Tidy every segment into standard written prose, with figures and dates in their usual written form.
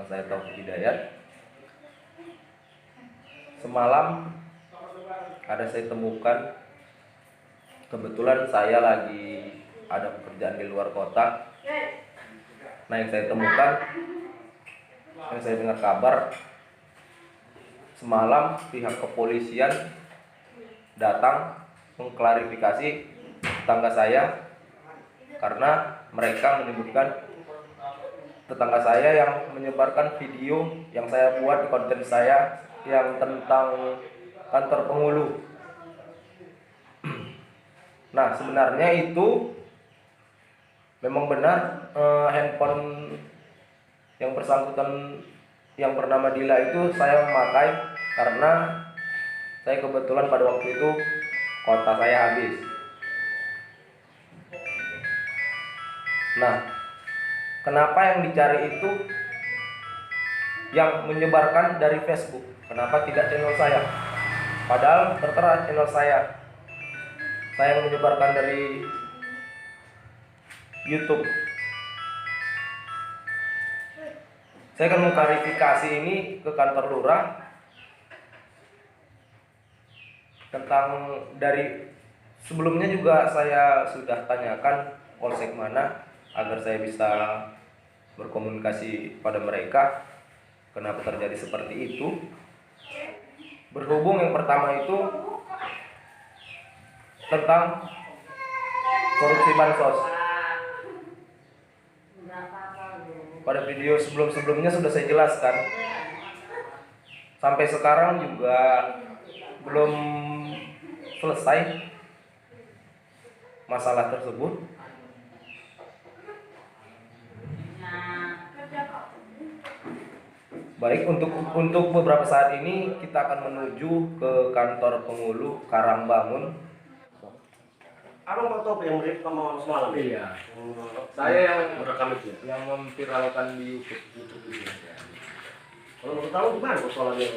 Nama saya Taufik Hidayat. Semalam ada saya temukan, kebetulan saya lagi ada pekerjaan di luar kota. Nah, yang saya temukan, yang saya dengar kabar, semalam pihak kepolisian datang mengklarifikasi tetangga saya karena mereka menyebutkan tetangga saya yang menyebarkan video yang saya buat di konten saya yang tentang kantor penghulu. Nah, sebenarnya itu memang benar, handphone yang bersangkutan yang bernama Dila itu saya memakai karena saya kebetulan pada waktu itu kuota saya habis. Nah, kenapa yang dicari itu yang menyebarkan dari Facebook? Kenapa tidak channel saya? Padahal tertera channel saya. Saya yang menyebarkan dari YouTube. Saya akan mengklarifikasi ini ke kantor lurah tentang dari sebelumnya juga saya sudah tanyakan polsek mana agar saya bisa berkomunikasi pada mereka kenapa terjadi seperti itu. Berhubung yang pertama itu tentang korupsi bansos. Pada video sebelum-sebelumnya sudah saya jelaskan. Sampai sekarang juga belum selesai masalah tersebut. Baik, untuk beberapa saat ini kita akan menuju ke kantor penghulu Karangbangun. Abang mau tahu yang mirip sama semalam? Iya. Saya yang merekam itu ya? yang memviralkan di YouTube ini. Kalau mau tahu di mana persoalannya?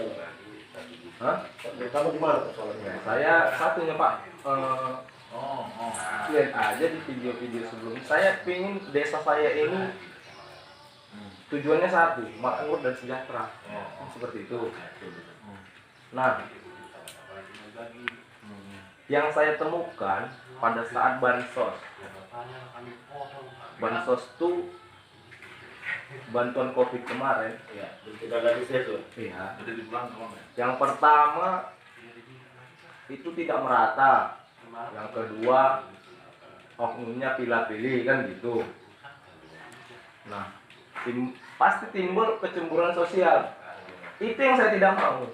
Hah? Mau tahu di mana persoalannya? Saya satunya Pak. Lihat aja di video-video sebelumnya. Saya pingin desa saya ini tujuannya satu, makmur dan sejahtera. Seperti itu. Nah, yang saya temukan pada saat bansos itu bantuan COVID kemarin, Ya, kita ganti itu. iya. Yang pertama itu tidak merata, yang kedua oknumnya pilih-pilih kan gitu. Nah, pasti timbul kecemburuan sosial. Itu yang saya tidak mau.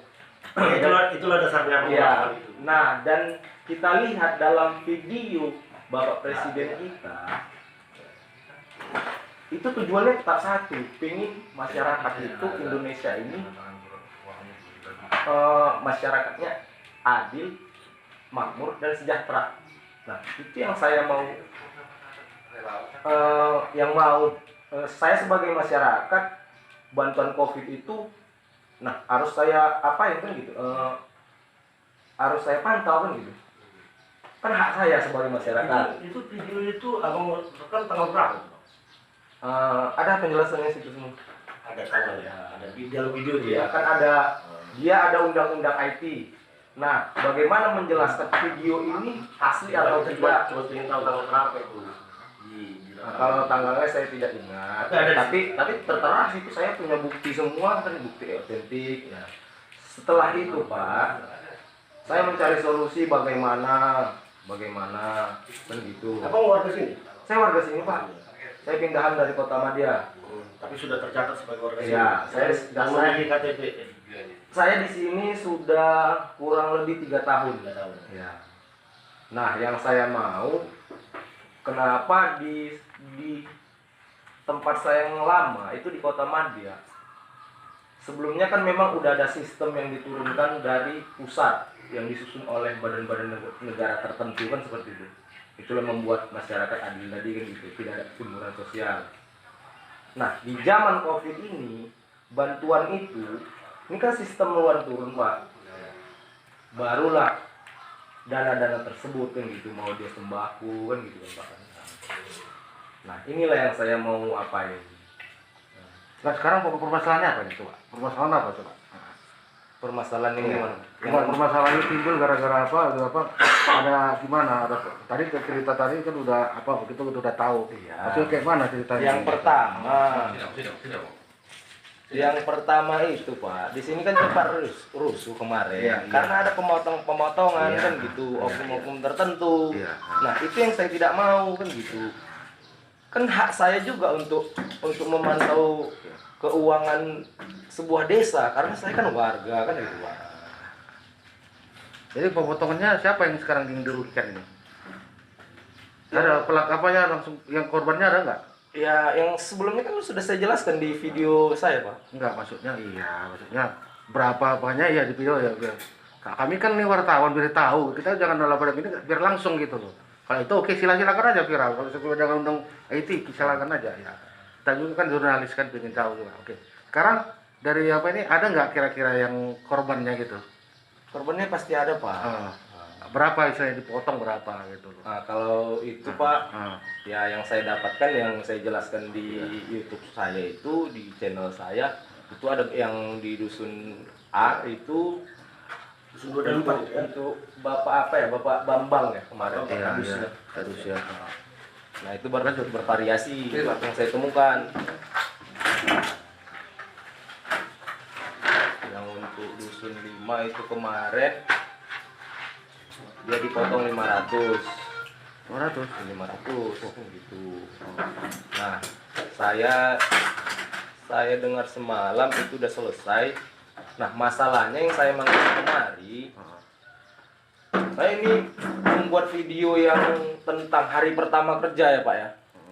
Itulah dasarnya. Ya. Nah, dan kita lihat dalam video Bapak Presiden kita, itu tujuannya tetap satu, pengen masyarakat itu Indonesia ini masyarakatnya adil, makmur dan sejahtera. Nah, itu yang saya mau, saya sebagai masyarakat bantuan COVID itu, nah harus saya apain kan gitu, harus saya pantau kan gitu. Kan hak saya sebagai masyarakat. Itu video itu abang rekam tanggal berapa? Ada penjelasannya situ semua. Ada tanggal ya, ada video dia. Kan dia ada undang-undang IT. Nah, bagaimana menjelaskan video ini asli atau tidak? Coba ingin tahu tanggal berapa itu? Nah, kalau tanggalnya saya tidak ingat. Tapi tertera situ saya punya bukti semua, kan bukti otentik. Ya. Setelah itu Pak, saya mencari solusi bagaimana kan gitu. Abang warga sini? Saya warga sini Pak. Saya pindahan dari Kota Madya. Tapi sudah tercatat sebagai warga sini. Ya, saya memiliki KTP. Saya di sini sudah kurang lebih 3 tahun. Ya. Nah, yang saya mau, kenapa di tempat saya yang lama itu di Kota Madya, sebelumnya kan memang udah ada sistem yang diturunkan dari pusat yang disusun oleh badan-badan negara tertentu kan seperti itu. Itulah membuat masyarakat adil tadi kan gitu, tidak ada kecemburuan sosial. Nah, di zaman COVID ini bantuan itu, ini kan sistem luar turun Pak. Barulah dana-dana tersebut kan gitu, mau dia sembako kan gitu kan Pak. Nah, inilah yang saya mau apain. Nah, sekarang pokok permasalahannya apa nih coba? Permasalahan apa coba? Permasalahan ini gimana? Permasalahannya timbul gara-gara apa? Ada gimana? Ada tadi cerita tadi kan udah apa? Begitu udah tahu. Iya. Maksudnya kayak mana ceritanya? Yang pertama itu Pak, di sini kan sempat rusuh kemarin. Iya, iya. Karena ada pemotongan Iya. kan gitu, oknum-oknum tertentu. Iya. Nah itu yang saya tidak mau kan gitu. Kan hak saya juga untuk memantau keuangan sebuah desa karena saya kan warga kan gitu Pak. Jadi pemotongannya siapa yang sekarang ingin dirugikan ini? Ada pelaku apanya langsung yang korbannya ada nggak? Ya yang sebelumnya kan sudah saya jelaskan di video saya Pak. Enggak, maksudnya berapa apanya ya di video ya biar. Nah, kami kan nih wartawan biar tahu, kita jangan pada ini biar langsung gitu loh. Kalau itu oke silakan aja viral. Kalau sesuai dengan undang IT silakan aja ya. Kita juga kan jurnalis kan ingin tahu juga. Oke. Sekarang dari apa ini ada nggak kira-kira yang korbannya gitu? Korbannya pasti ada Pak. Berapa istilahnya dipotong berapa gitu loh. Nah, kalau itu Pak, Ah. ya yang saya dapatkan yang saya jelaskan di YouTube saya itu di channel saya itu ada yang di dusun A itu Dusun 2 dan 4 itu ya. untuk Bapak apa ya? Bapak Bambang ya kemarin. Iya, harus ya. Nah, itu bervariasi yang saya temukan. Yang untuk dusun 5 itu kemarin dia dipotong 500 gitu. Nah, saya dengar semalam itu udah selesai. Nah, masalahnya yang saya mengenai kemari, saya ini membuat video yang tentang hari pertama kerja ya Pak ya.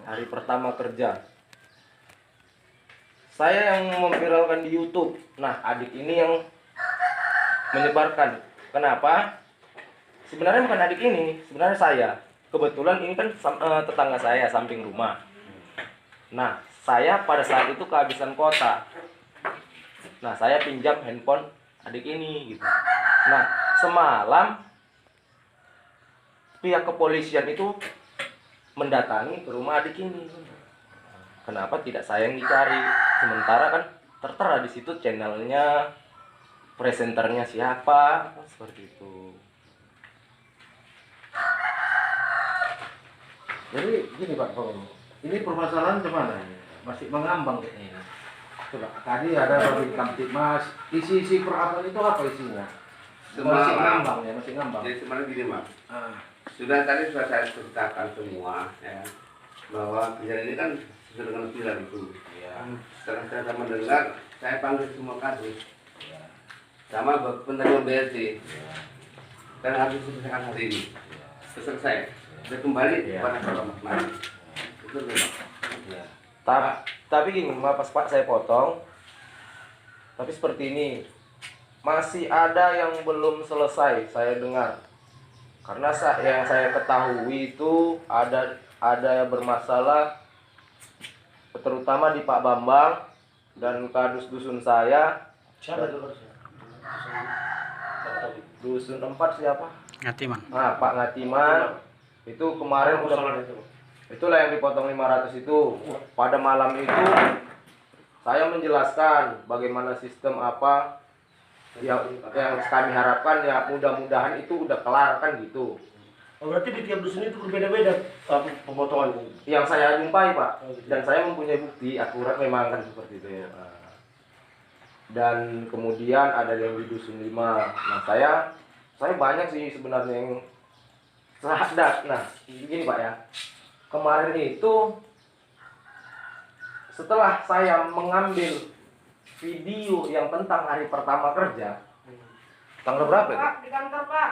Hari pertama kerja. Saya yang memviralkan di YouTube. Nah, adik ini yang menyebarkan. Kenapa? Sebenarnya bukan adik ini, sebenarnya saya. Kebetulan ini kan tetangga saya samping rumah. Nah, saya pada saat itu kehabisan kuota. Nah, saya pinjam handphone adik ini gitu. Nah, semalam pihak kepolisian itu mendatangi ke rumah adik ini. Kenapa tidak saya yang dicari? Sementara kan tertera di situ channelnya, presenternya siapa, seperti itu. Jadi gini Pak, ini permasalahan gimana ini? Masih mengambang kayaknya. Coba tadi ada dari Kamtibmas, isi peraturan itu apa isinya? Masih ngambang ya, masih ngambang. Jadi sebenarnya gini Mas, Ah, tadi sudah saya ceritakan semua ya, bahwa kejadian ini kan sesuai dengan viral itu. Setelah saya mendengar, saya panggil semua kader, sama penerima BLT, dan harus diselesaikan hari ini. Selesai, saya kembali kepada Pak. Itu Pak. Tapi gini, maaf Pak saya potong. Tapi seperti ini, masih ada yang belum selesai saya dengar. Karena yang saya ketahui itu ada yang bermasalah, terutama di Pak Bambang dan kadus dusun saya. Siapa itu? Dusun 4 siapa? Ngatiman. Nah, Pak Ngatiman itu kemarin udah, itulah yang dipotong 500 itu. Pada malam itu saya menjelaskan bagaimana sistem apa yang kami harapkan, ya mudah-mudahan itu udah kelar kan gitu. Oh, berarti di tiap dusun itu berbeda-beda pemotongan. Yang saya jumpai Pak, dan saya mempunyai bukti akurat memang kan seperti itu. Dan kemudian ada yang di dusun 5. Nah, saya banyak sih sebenarnya yang sadar. Nah, begini Pak ya. Kemarin itu setelah saya mengambil video yang tentang hari pertama kerja, tanggal berapa itu? Pak, di kantor Pak.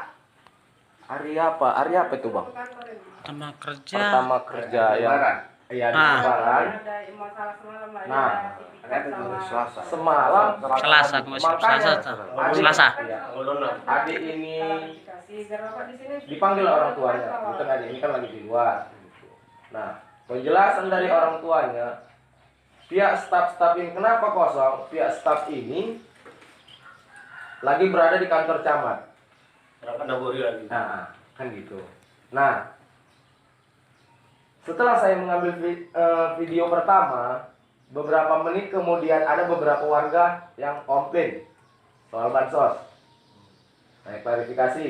Hari apa itu Bang? Pertama kerja. Pertama kerja yang iya di Lebaran. Ada masalah semalam lah. Nah, ada Selasa. Semalam Selasa, makanya Selasa. iya, Tanggal 6. adik ini dikasih biar Bapak di sini dipanggil orang tuanya. Bukan adik ini kan lagi di luar. Nah, penjelasan dari orang tuanya, pihak staf ini kenapa kosong? Pihak staf ini lagi berada di kantor camat. Berangkat naburi lagi. Nah, kan gitu. Nah, setelah saya mengambil video pertama, beberapa menit kemudian ada beberapa warga yang komplain soal bansos. Saya klarifikasi.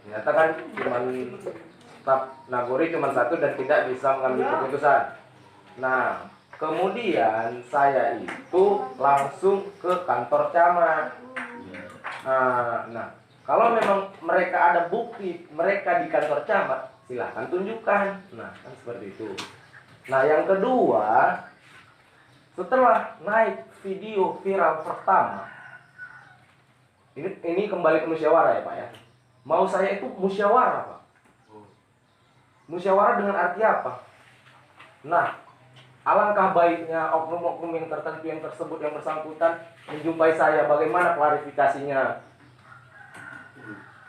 Ternyata kan cuman staf Nagori cuma satu dan tidak bisa mengambil keputusan. Nah, kemudian saya itu langsung ke kantor camat. Nah, kalau memang mereka ada bukti mereka di kantor camat, silahkan tunjukkan. Nah, kan seperti itu. Nah, yang kedua, setelah naik video viral pertama, ini kembali ke musyawarah ya Pak ya. Mau saya itu musyawarah Pak. Musyawarah dengan arti apa? Nah, alangkah baiknya oknum-oknum yang tertentu yang tersebut yang bersangkutan menjumpai saya, bagaimana klarifikasinya.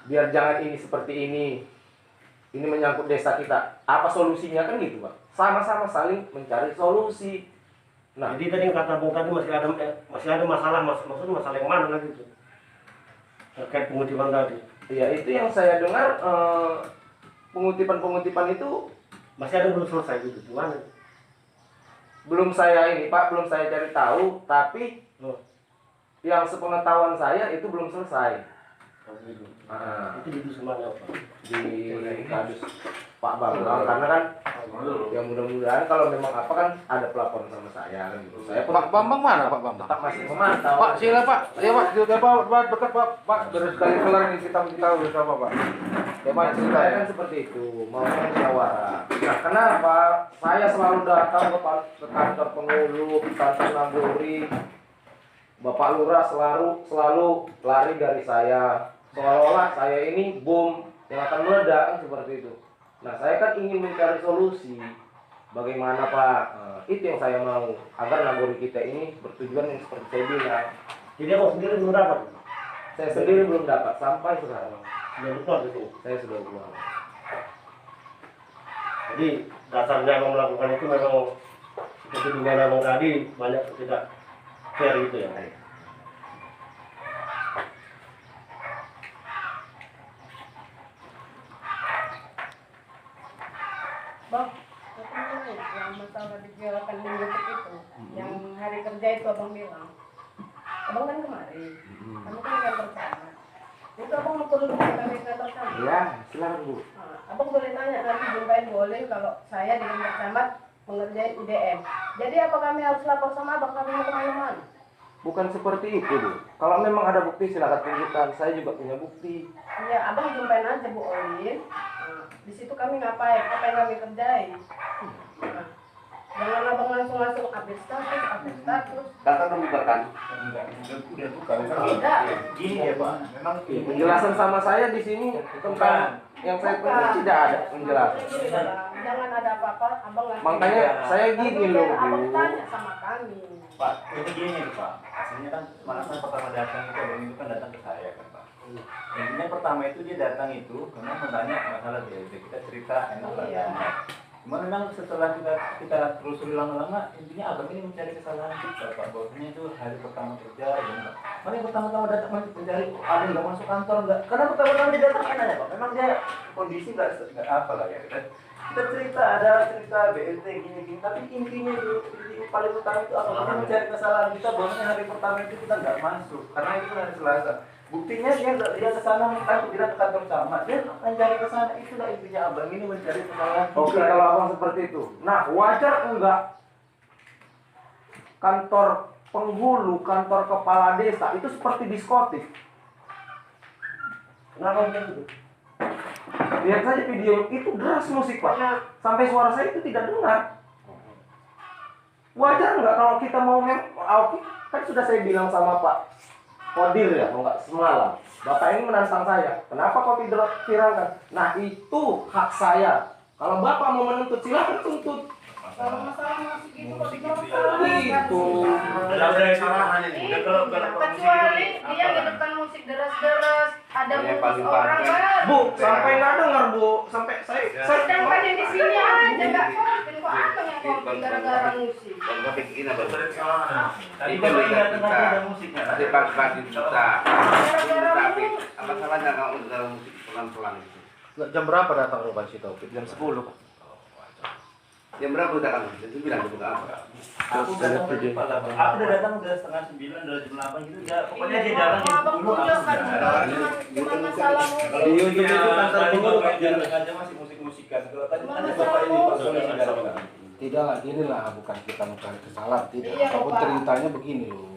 Biar jangan ini seperti ini. Ini menyangkut desa kita. Apa solusinya kan gitu Pak? Sama-sama saling mencari solusi. Nah, Jadi tadi yang kata Bung tadi masih ada masalah, maksudnya masalah yang mana lagi itu? Terkait pengutipan tadi. ya itu yang saya dengar pengutipan itu Masih ada belum selesai gitu. Gimana? belum saya ini Pak, belum saya cari tahu, tapi Oh, yang sepengetahuan saya itu belum selesai. gitu. Ah, Itu di semuanya apa? di kadus Pak Bambang, karena kan ya mudah-mudahan kalau memang apa kan ada pelapor sama saya kan gitu. Saya pun Pak Bambang mana Pak Bambang? tetap masih memantau. Pak sila Pak, ya Pak, sudah Pak dekat Pak, dari sekali kelar ini kita bersama Pak. Ya Pak, cerita Saya ya. kan seperti itu, mau musyawarah. Nah, kenapa saya selalu datang ke kantor pengulu, kantor Nagori. Bapak Lurah selalu lari dari saya. Seolah-olah saya ini bom yang akan meledak kan seperti itu. Nah, saya kan ingin mencari solusi. Bagaimana Pak? Itu yang saya mau agar Nagori kita ini bertujuan yang seperti saya bilang. Jadi aku sendiri belum dapat. Saya sendiri belum dapat sampai sekarang. Belum keluar di sini. Saya sudah keluar. Jadi dasarnya abang melakukan itu memang seperti dengan abang tadi banyak tidak fair gitu ya. Bang, ketemu nih yang masalah dijualkan di YouTube itu, yang hari kerja itu abang bilang. Abang kan kemari, kamu kan kantor sama. Itu abang mau turun ke kami kantor sama. Ya, silakan Bu. Nah, abang boleh tanya nanti jumpain boleh kalau saya di kantor camat mengerjain IDM. Jadi apa kami harus lapor sama abang kami mau kemana-mana? Bukan seperti itu, Bu. Kalau memang ada bukti silakan tunjukkan. Saya juga punya bukti. Iya, abang jumpain aja Bu Olin. Nah, di situ kami ngapain? Apa yang kami kerjain? Nah, jangan abang langsung update status. Kakak membubarkan. Tidak. Gini ya Pak, memang Penjelasan sama saya di sini tentang yang saya punya tidak ada penjelasan. Jangan ada apa-apa, abang langsung. Makanya saya gini loh, Abang Bu. tanya sama kami. Pak, ini gini Pak, aslinya kan mana pertama datang itu abang itu kan datang ke saya kan Pak. Intinya pertama itu dia datang itu karena bertanya masalah BLT, kita cerita enak lah. Iya. Cuma memang setelah kita telusuri lama-lama, intinya abang ini mencari kesalahan kita Pak. Bahwasanya itu hari pertama kerja, ya Pak. Mana yang pertama-tama datang mencari ada nggak masuk kantor nggak? Karena pertama-tama dia datang kan aja Pak. Memang dia kondisi nggak apa lah ya. Kita cerita ada cerita BLT gini-gini, tapi intinya itu paling utama itu apa? Kita mencari kesalahan kita bahwasanya hari pertama itu kita nggak masuk karena itu hari Selasa. Buktinya dia ke sana takut dia ke kantor sama dia mencari ke sana, itulah intinya abang ini mencari kesalahan. Oke, kalau abang seperti itu. Nah, wajar enggak kantor penghulu, kantor kepala desa itu seperti diskotik? Kenapa begitu? Lihat saja video itu deras musik Pak. Sampai suara saya itu tidak dengar. Wajar enggak kalau kita mau oke, kan sudah saya bilang sama Pak Kodir ya, kalau nggak semalam. Bapak ini menantang saya. Kenapa kau tidak viralkan? Nah, itu hak saya. Kalau Bapak mau menuntut, silakan tuntut. Kalau masalah musik itu kok Itu. Udah kesalahan ini. Iya, kecuali dia hidupkan musik deras-deras, ada Yang musik paling orang pantas. baru. Bu, sampai nggak dengar Bu, sampai saya Sedangkan yang di sini aja nggak konten kok abang yang konten gara-gara musik. Kalau nggak bikin apa? Tadi bapak ingat tentang ada musiknya. Tadi pagi-pagi kita. Tapi apa salahnya kalau dengar musik pelan-pelan itu? Jam berapa datang rumah si Taufik? jam 10 Pak. Jam berapa udah kan? Jam 9 buka apa? Aku datang udah pada aku udah datang udah setengah 9 udah jam 8 gitu udah pokoknya dia jalan jam Abang 10 punya kan cuma masalah Di YouTube itu kantor pengurus. aja masih musik-musikan. Kalau tadi Cuma ada masalah bapak ini musik. personil negara. Tidak lah, inilah bukan kita mencari kesalahan, tidak. Iya, Apapun Pak. ceritanya begini loh.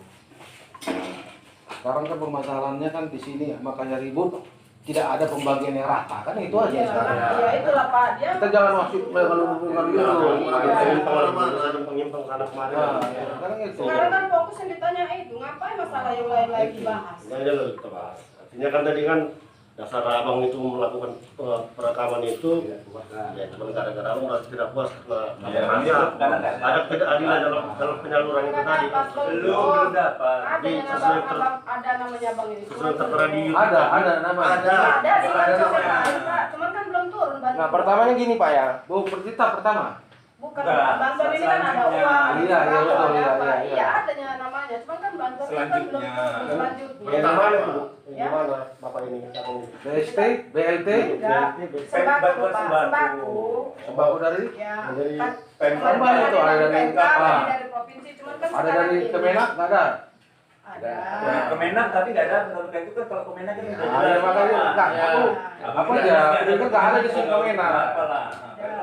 Sekarang kan permasalahannya kan di sini, makanya ribut. Tidak ada pembagian yang rata, kan itu aja Iya, sekarang. ya itulah Pak. Dia Kita jangan masuk kalau hubungan dulu. Ada penyimpang sana kemarin. Nah, sekarang itu. sekarang kan fokus yang ditanya itu, ngapain masalah yang lain lagi dibahas? Nah, ini loh kita bahas. Artinya kan tadi kan dasar abang itu melakukan perekaman itu ya cuma gara-gara abang merasa tidak puas karena ada ketidakadilan dalam penyaluran itu tadi. Belum dapat. Ada Jadi, yang sesuai ada namanya Bang ini. sesuai tertera di YouTube. Ada nama. Ada, Ada Pak. Cuman kan belum turun bantuan. Nah, pertamanya gini Pak ya. Bu, bercerita pertama. Bukan Enggak, bantuan ini kan ada uang. Iya, iya, betul, iya, Apa? iya. Iya, adanya namanya. Cuman kan bantuan ini kan belum turun selanjutnya. Yang mana itu? Ya. Gimana Bapak ini? BST, BLT, Enggak. Sembako, Bantuan Pak. sembako. Sembako. sembako dari Ya. Dari Kan Pemprov kemarin itu ada dari PMK, apa? dari provinsi, cuman kan ada sekarang dari ini Kemenak nggak ada. Ada. Kemenak tapi nggak ada menurut itu kan kalau Kemenak kan udah Ah, ya makanya enggak Ya. apa aja. Itu kan nggak ada di sini Kemenak. Apalah.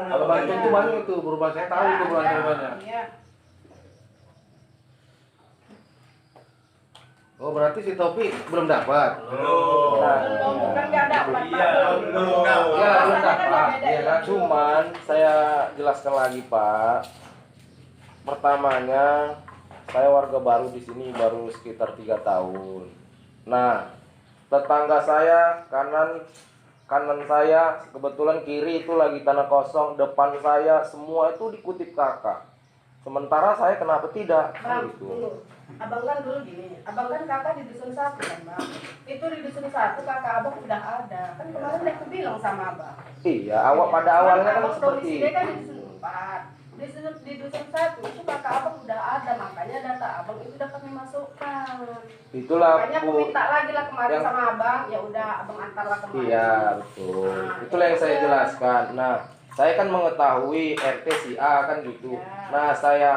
Kalau bantuan itu banyak itu berubah, saya tahu itu banyak. Iya. Oh berarti si Topi belum dapat. Belum. Belum, bukan nggak dapat, Pak. Iya, belum. Ya belum Rasanya kan dapat. beda, Iya kan? Cuman saya jelaskan lagi Pak. Pertamanya saya warga baru di sini baru sekitar 3 tahun. Nah, tetangga saya kanan saya kebetulan kiri itu lagi tanah kosong, depan saya semua itu dikutip kakak. Sementara saya kenapa tidak? Bang, Gitu. dulu. Abang kan dulu gini, abang kan kakak di dusun 1 kan Bang. Itu di dusun 1 kakak abang udah ada. Kan kemarin aku bilang sama abang. Iya, pada awalnya kan abang seperti domisili kan di dusun 4. Di dusun 1 itu kakak abang udah ada, makanya data abang itu udah kami masukkan. itulah Makanya aku Bu. minta lagi lah kemarin Yang- sama abang, ya udah abang antarlah kemarin. Iya, betul. Itulah yang saya jelaskan. Nah, saya kan mengetahui RT si A kan gitu. Ya. Nah, saya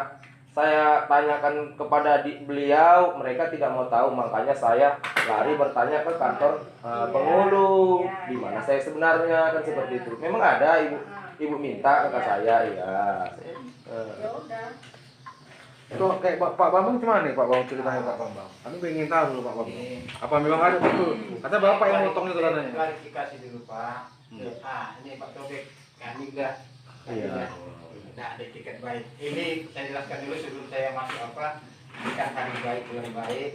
tanyakan kepada beliau, mereka tidak mau tahu, makanya saya lari bertanya ke kantor Iya. penghulu, Iya, di mana iya. saya sebenarnya kan Iya. seperti itu. Memang ada ibu minta ke Iya. saya, iya. Ya udah. Itu kayak Pak Bambang gimana nih Pak Bambang ceritanya Pak Bambang? Kami pengen tahu dulu Pak Bambang. Apa memang ada betul? Kata Bapak yang motong itu katanya. Klarifikasi dulu Pak. Ini Pak Tobek, kami udah Iya. tidak ada tiket baik. Ini saya jelaskan dulu sebelum saya masuk apa. Ini kan hari baik bulan baik.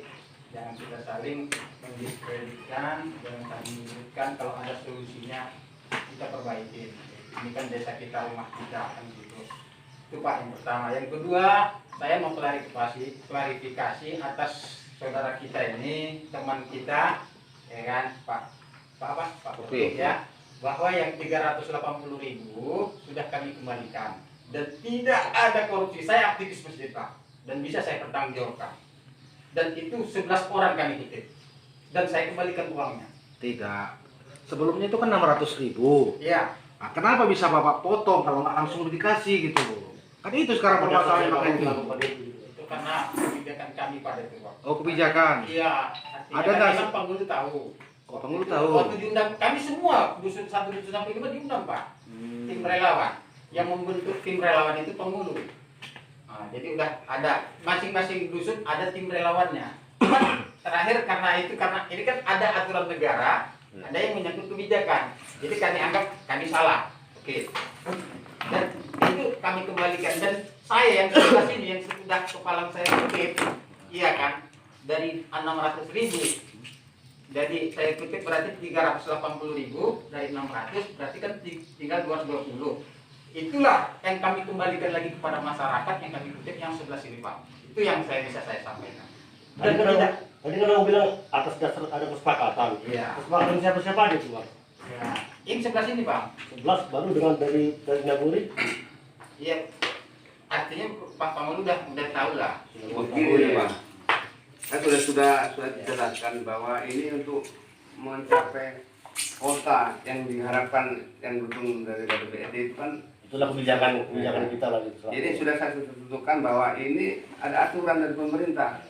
Jangan kita saling mendiskreditkan, jangan saling menyebutkan. Kalau ada solusinya kita perbaiki. Ini kan desa kita, rumah kita kan gitu. Itu Pak yang pertama. Yang kedua, saya mau klarifikasi atas saudara kita ini, teman kita, ya kan, Pak apa? Pak Oke. ya, bahwa yang 380.000 sudah kami kembalikan dan tidak ada korupsi. Saya aktivis masjid Pak dan bisa saya pertanggungjawabkan. Dan itu 11 orang kami kutip dan saya kembalikan uangnya. Tidak. Sebelumnya itu kan 600.000. Iya. Nah, kenapa bisa Bapak potong kalau nggak langsung dikasih gitu loh? Kan itu sekarang permasalahan makanya itu. Itu karena kebijakan kami pada itu Pak. Oh kebijakan. Iya. Ada Artinya nggak kan sih? memang penghulu tahu. Kok penghulu tahu? Waktu diundang kami semua dusun 1 dusun sampai 5 diundang Pak. Tim relawan yang membentuk tim relawan itu penghulu. Nah, jadi udah ada masing-masing dusun ada tim relawannya. Cuman terakhir karena ini kan ada aturan negara, ada yang menyangkut kebijakan. Jadi kami anggap kami salah. Oke. Dan itu kami kembalikan dan saya yang sebelah sini yang sudah kepala saya kutip, iya kan, dari 600.000. Jadi saya kutip berarti 380.000 dari 600 berarti kan tinggal 220. Itulah yang kami kembalikan lagi kepada masyarakat yang kami kutip yang sebelah sini Pak. Itu yang saya sampaikan. Dan Tadi kan kamu bilang atas dasar ada kesepakatan. Iya. Kesepakatan siapa aja tuh Pak? Ya. Ini sebelah sini Bang. 11 baru dengan dari Naguri. Iya. Artinya Pak Pamulu udah tahu lah. Begini Pak, kan sudah dijelaskan bahwa ini untuk mencapai kota yang diharapkan yang dukung dari BRT itu kan itulah kebijakan kita lagi. Jadi sudah saya tentukan bahwa ini ada aturan dari pemerintah.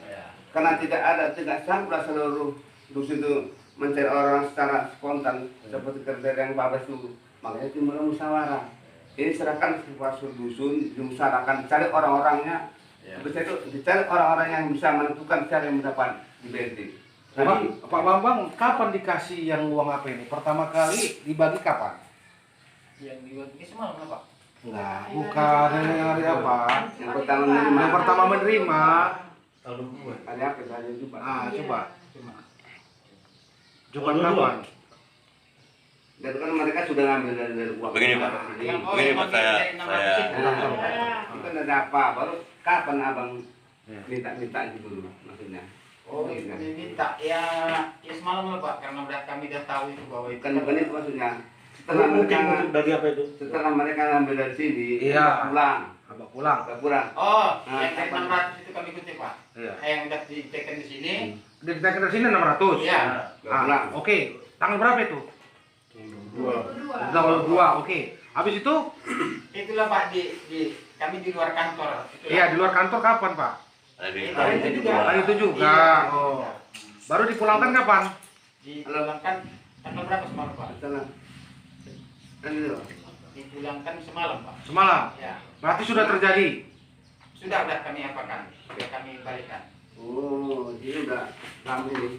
Karena tidak sanggup seluruh dusun itu mencari orang secara spontan seperti kriteria yang Pak itu. Makanya timbul musyawarah. Ini serahkan kepada seluruh dusun, dimusyawarahkan, cari orang-orangnya. Bisa itu dicari orang-orang yang bisa menentukan siapa yang mendapat di BLT. Pak Bambang, kapan dikasih yang uang apa ini? Pertama kali dibagi kapan? Yang dibagi semalam lah Pak. Enggak, bukan yang hari apa? Yang pertama menerima. Yang pertama menerima. Ada apa saja coba. Coba. Coba kapan? Dan kan mereka sudah ngambil dari uang. Begini Pak, begini Pak, saya Itu ada apa? Baru kapan abang minta itu dulu maksudnya? Oh, ini minta ya semalam lah Pak, karena kami udah tahu itu bahwa itu Bukan itu maksudnya. Mungkin bagi apa itu? Setelah mereka ngambil dari sini, Iya. pulang. Abang pulang. Pulang. Oh, Nah, yang dari kapan? 600 itu kami kutip Pak. Iya. Yang udah ditekan di sini. Ditekan dari sini 600. Iya. Pulang. Oke. Tanggal berapa itu? Tanggal 2. Oke. Habis itu? Itulah Pak kami di luar kantor. Itulah. Iya, di luar kantor kapan, Pak? Hari itu juga. Hari itu juga. Iya. Oh. Baru dipulangkan kapan? Dipulangkan tanggal berapa semalam Pak? Setelah. Kan itu. Dipulangkan semalam Pak. Semalam. Ya. Berarti sudah terjadi. Sudah kami apakan? Sudah kami balikan. Oh, ini udah lama ini.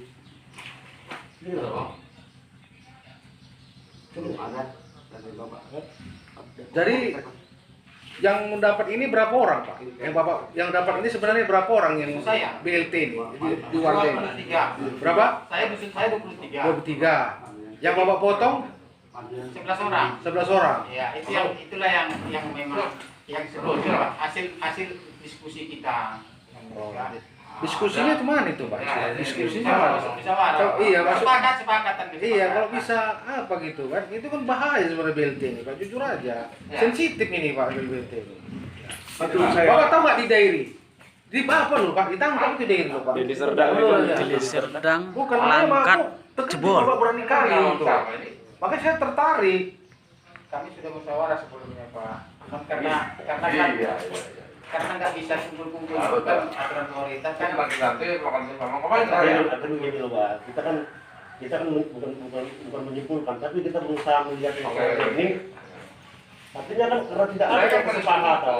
Ada dari Bapak. Jadi yang mendapat ini berapa orang, Pak? Yang Bapak yang dapat ini sebenarnya berapa orang yang Saya. BLT ini di warga ini? 23. Berapa? Saya dusun saya 23. 23. Yang Bapak potong 11 orang. 11 orang. Ya, itulah yang memang yang sebetulnya Pak, hasil diskusi kita. Ya. Diskusinya kemana itu, Pak? Diskusinya mana? Musyawarah. Iya, masuk. Sepakatan. Iya, kalau bisa apa gitu kan? Itu kan bahaya sebenarnya BLT ini, Pak. Jujur aja. Ya. Sensitif ini, Pak, BLT ini. Betul Bapak tahu nggak di diary? Di apa loh, Pak? Ditangkap itu diary loh, Pak. Di Serdang Oh, iya. Di Serdang, Bukan Langkat, jebol. Bapak berani kali itu. Makanya saya tertarik. Kami sudah musyawarah sebelumnya Pak. Karena karena nggak bisa kumpul-kumpul kan aturan pemerintah kan. Tapi begini loh Pak, kita kan bukan menyimpulkan, tapi kita berusaha melihat ini. Artinya kan karena tidak ada kesepakatan,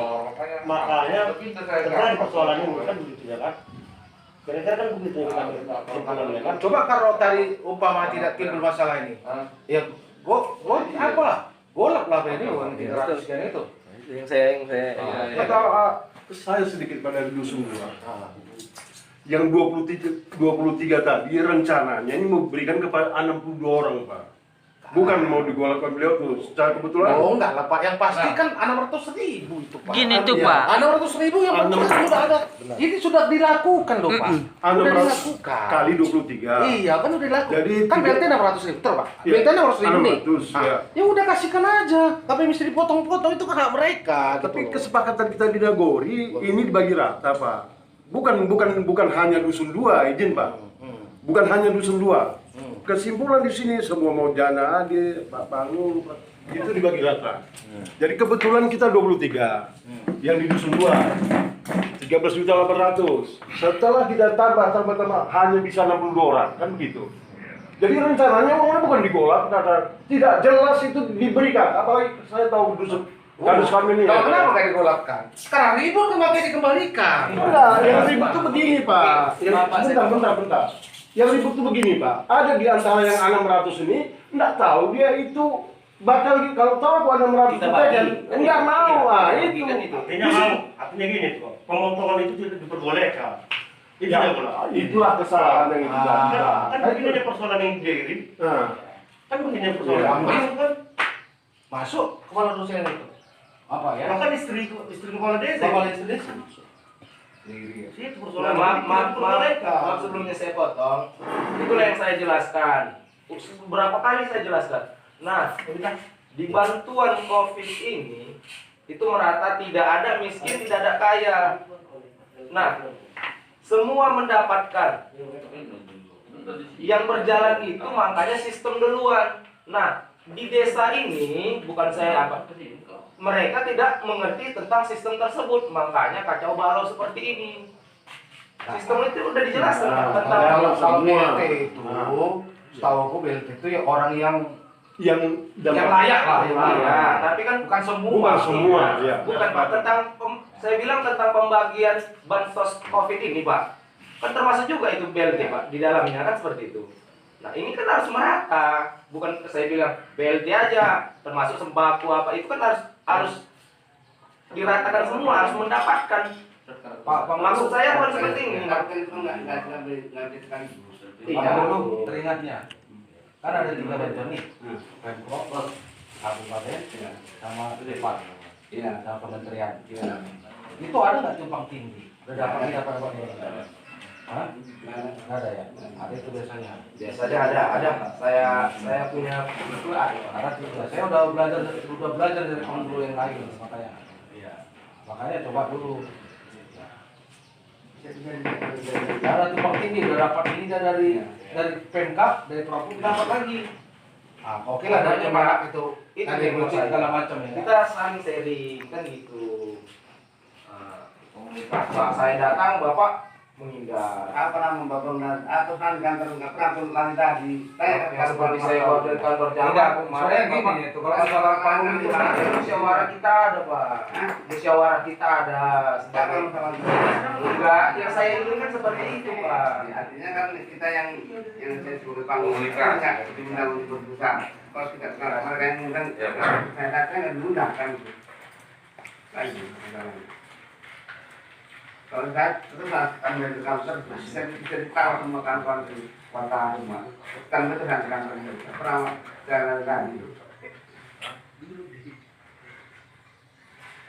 makanya terjadi persoalan ini kan begitu ya kan. Kira-kira kan begitu yang kita simpulkan kan. Coba kalau tadi umpama tidak timbul masalah ini, ya apa? Golak lah ini uang 300 sekian itu. Yang saya Saya sedikit pada dusun gua. Yang 23 tadi rencananya ini mau berikan kepada 62 orang, Pak. Bukan mau digolakkan beliau tuh secara kebetulan. Oh enggak lah Pak, yang pasti kan 600.000 itu Pak. Gini tuh Iya. Pak. 600.000 yang sudah ada. Ini sudah dilakukan loh Pak. Sudah 600 dilakukan. kali 23. Iya kan udah dilakukan. Jadi kan tiga- BLT 600.000 betul Pak. Iya, BLT 600.000 nih. 600, ya. Ya udah kasihkan aja. Tapi mesti dipotong-potong itu kan hak mereka. Tapi gitu. kesepakatan kita di Nagori ini dibagi rata, Pak. Bukan hanya dusun 2 izin, Pak. Bukan hanya dusun 2. Kesimpulan di sini semua mau Jana Ade, Pak Bangun, itu dibagi rata. Jadi kebetulan kita 23 yang di dusun 2 13.800. Setelah kita tambah hanya bisa 62 orang, kan begitu. Jadi rencananya uangnya bukan digolak, tidak jelas itu diberikan. Apalagi saya tahu dusun kardus kami ini. Kalau kenapa nggak digolakkan? Sekarang ribut kan makanya dikembalikan. Enggak, yang ribut tuh begini Pak. Bentar. Yang ribut tuh begini Pak. Ada di antara yang 600 ini, enggak tahu dia itu bakal kalau tahu aku 600 kita kan enggak mau itu. Artinya gini tuh, pemotongan itu tidak diperbolehkan. Itulah kesalahan yang dilakukan. Kan begini ada persoalan yang diirim. Kan begini persoalan. Masuk kan? Masuk kepala dosen itu. Apa ya? Bahkan istri kepala desa. Kepala desa. Itu Nah, persoalan. maaf sebelumnya saya potong. Itulah yang saya jelaskan. Berapa kali saya jelaskan. Nah, di bantuan COVID ini itu merata, tidak ada miskin, tidak ada kaya. Nah, semua mendapatkan. Yang berjalan itu makanya sistem duluan. Nah, di desa ini bukan saya apa, mereka tidak mengerti tentang sistem tersebut, makanya kacau balau seperti ini. Sistem itu udah dijelaskan Pak, tentang Kalau semua. BLT itu, setahu aku BLT itu ya orang yang yang layak lah. ya, tapi kan Bukan semua. bukan semua, ya. bukan Pak, saya bilang tentang pembagian bansos COVID ini Pak. Kan termasuk juga itu BLT Pak, di dalamnya kan seperti itu. Nah ini kan harus merata, bukan saya bilang BLT aja, termasuk sembako apa itu kan harus diratakan semua, harus mendapatkan. Pak, Maksud saya bukan seperti ini. Kalau itu nggak ditekan. Tidak dulu teringatnya. Kan ada 3 bantuan nih. Pemprov plus kabupaten sama depan. Iya. Sama kementerian. Iya. Itu ada nggak tumpang tindih? Udah dapat Hah? Nggak ada ya? Ada itu biasanya. Biasanya ada Pak. Saya punya itu ada. Karena saya udah belajar dari kawan dulu yang lain makanya. Iya. Makanya coba dulu. Karena tumpang tindih udah dapat ini dari Pemkap, dari Provinsi dapat lagi. Ah, oke lah dari Pemkap itu dari masjid segala macam ya. Kita saling sharing kan gitu. Komunikasi. Pak, saya datang, Bapak menghindar. Apa nama bapak atau kan kantor nggak pernah turun lagi tadi. Seperti saya bawa dari kantor Tidak, Jawa soalnya gini itu kalau masalah panggung itu kan musyawarah kita ada Pak. Musyawarah kita ada. Kalau masalah Enggak, yang saya inginkan seperti itu Pak. artinya kan kita yang saya sebagai panggung mereka diundang untuk berusaha. Kalau kita sekarang mereka yang undang, saya datang nggak diundang kan. Lagi. Kalau saya terus akan dari kantor saya bisa ditaruh sama kantor di kota rumah. Kan itu kan kantor itu pernah jalan lagi.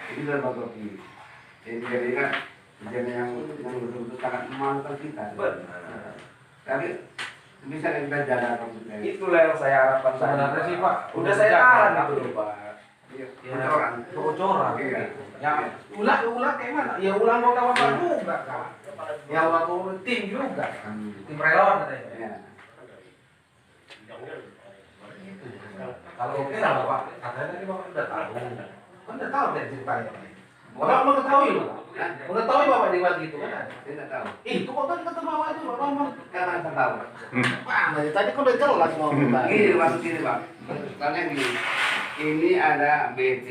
Ini sudah bagus ini. Jadi kan jadi yang betul-betul sangat memantau kita. Tapi bisa kita jaga komputer. Itulah yang saya harapkan sebenarnya sih Pak. Udah saya tahan itu loh Pak. Bocoran. Iya. Ya ulang kayak mana? Ya ulang kota Bapak juga kan. Ya waktu tim juga kan. Tim relawan katanya. Iya. Kalau oke lah Bapak, katanya tadi Bapak udah tahu. Kan udah tahu dari ceritanya. Bapak mengetahui loh. Mengetahui Bapak dibagi itu kan? Saya tidak tahu. Itu kok tadi kata Bapak itu Bapak ngomong. Karena saya tahu. Wah, tadi kan udah jelas mau kita. Gini maksud gini Pak. Karena gini. Ini ada BC.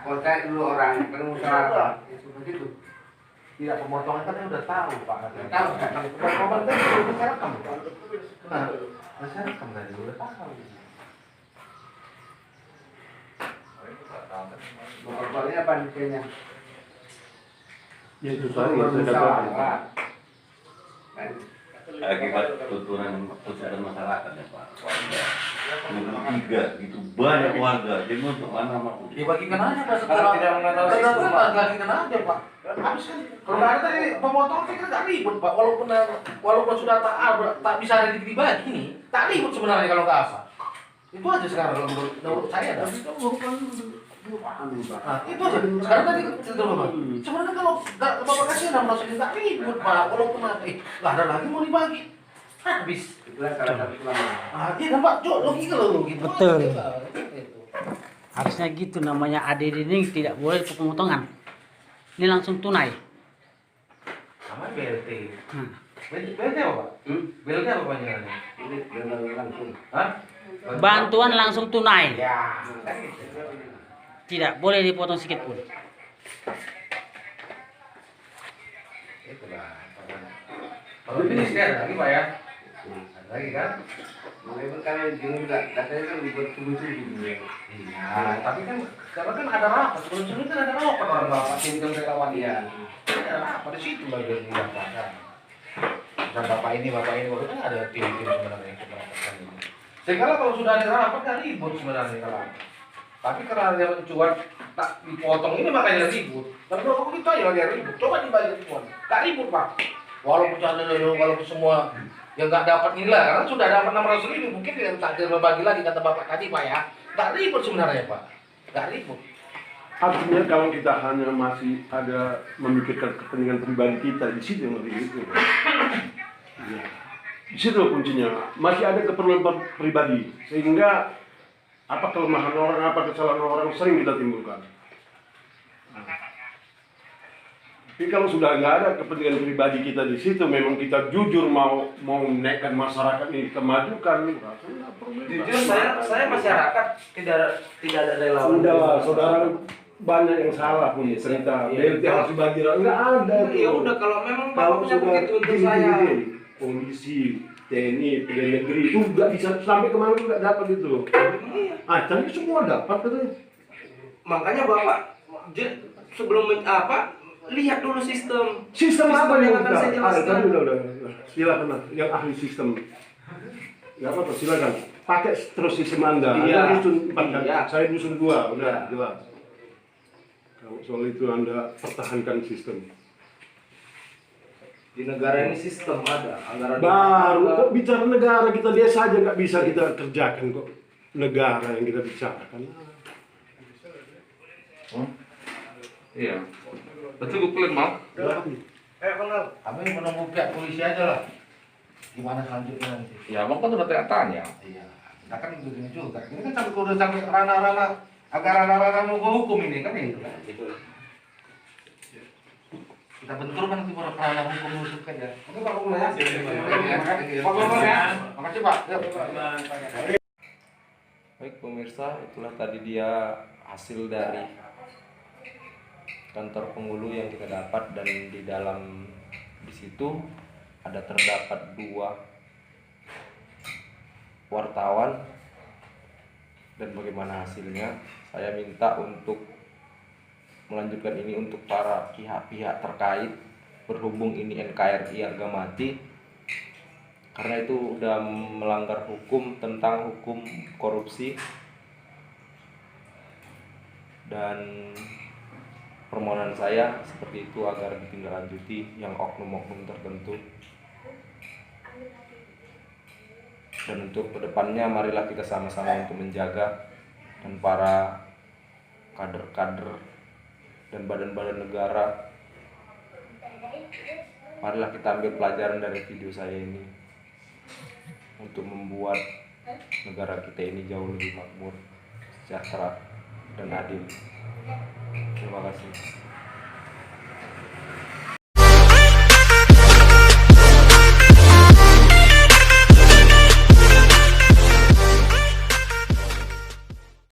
Kota dulu orang pengusaha seperti itu. Tidak pemotongan kan udah tahu Pak. Tahu kan? Pemotongan kan udah saya rekam Pak. Nah, saya rekam tadi udah tahu. Pokoknya apa detailnya? Ya itu saya dapat. Akibat tuturan masyarakat ya Pak, warga. Tiga gitu banyak warga. Jadi untuk mana Pak? Ya bagikan aja Pak setelah tidak mengenal sistem Pak. Bagikan aja Pak. Habis kan kalau nggak ada tadi pemotongan saya kira nggak ribut Pak. Walaupun sudah tak bisa ada dibagi nih, tak ribut sebenarnya kalau nggak asal. Itu aja sekarang menurut saya dah. Nah, itu aja. Sekarang tadi Bapak. Sebenarnya kalau Bapak kasih 600 nggak ribut Pak. Walaupun nggak ada lagi mau dibagi. Habis. Itulah salah satu selama. Ah, iya kan Pak, logika loh gitu. Betul. Harusnya gitu namanya ADD ini tidak boleh pemotongan. Ini langsung tunai. Sama BLT. BLT apa Pak? BLT apa panjangannya? Ini benar langsung. Hah? Bantuan langsung tunai. Ya, kan gitu. Tidak boleh dipotong sedikit pun. Itulah. Kalau ini sih ada lagi Pak ya? Ada lagi kan? Mungkin kalian juga katanya kan dibuat tubuh-tubuh. Iya, tapi kan karena kan ada rapat. Sebelum kan ada rapat orang Bapak tim relawan Iya. Ada rapat di situ bagian dilaporkan. Dan Bapak ini kan ada tim-tim sebenarnya yang kita rapatkan ini. Sehingga kalau sudah ada rapat kan ribut sebenarnya kalau. Tapi karena dia mencuat tak dipotong ini makanya ribut. Dan kalau kita ya dia ribut. Coba dibagi semua. Gak ribut Pak. Walaupun semua yang nggak dapat nilai karena sudah dapat 600.000 mungkin tidak tak berbagi lagi kata Bapak tadi Pak ya. Gak ribut sebenarnya Pak. Gak ribut. Artinya kalau kita hanya masih ada memikirkan kepentingan pribadi kita di situ yang lebih itu. Ya. Di situ kuncinya masih ada keperluan pribadi sehingga apa kelemahan orang, apa kesalahan orang sering kita timbulkan. Tapi kalau sudah nggak ada kepentingan pribadi kita di situ, memang kita jujur mau menaikkan masyarakat ini kemajukan, rasanya problem. Jujur saya masyarakat tidak ada relawan. Sudah, saudara banyak yang salah pun cerita. BLT harus dibagi rata, nggak ada. Ya udah kalau memang Kalau punya sudah begitu untuk saya. kondisi TNI, pegawai negeri itu nggak bisa sampai kemana nggak dapat itu loh. Tapi semua dapat katanya. Makanya Bapak sebelum lihat dulu sistem Apa yang akan saya jelaskan. udah. Silakan lah, yang ahli sistem. Nggak apa-apa, silakan. Pakai terus sistem Anda. Iya. Anda dusun 4 kan? Iya. Saya dusun 2, udah Iya. jelas. Kalau soal itu Anda pertahankan sistem. Di negara ini sistem ada, anggaran Baru ada. kok bicara negara, kita desa aja nggak bisa kita kerjakan kok. Negara yang kita bicarakan. Iya. Betul gue mau. Kami menunggu pihak polisi aja lah. Gimana selanjutnya nanti? Ya abang kan udah tanya. Iya, kita kan begini juga. Ini kan sampai udah sampai ranah-ranah agak ranah-ranah hukum ini kan itu kan. Kita benturkan nanti para ranah hukum musuh kan ya. Oke Pak Gubernur ya. Pak Gubernur ya. Makasih Pak. Baik pemirsa, itulah tadi dia hasil dari kantor penghulu yang kita dapat, dan di situ ada terdapat 2 wartawan. Dan bagaimana hasilnya, saya minta untuk melanjutkan ini untuk para pihak-pihak terkait, berhubung ini NKRI harga mati, karena itu udah melanggar hukum tentang hukum korupsi. Dan permohonan saya seperti itu agar ditindaklanjuti yang oknum-oknum tertentu. Dan untuk kedepannya marilah kita sama-sama untuk menjaga, dan para kader-kader dan badan-badan negara, marilah kita ambil pelajaran dari video saya ini untuk membuat negara kita ini jauh lebih makmur, sejahtera, dan adil. Terima kasih.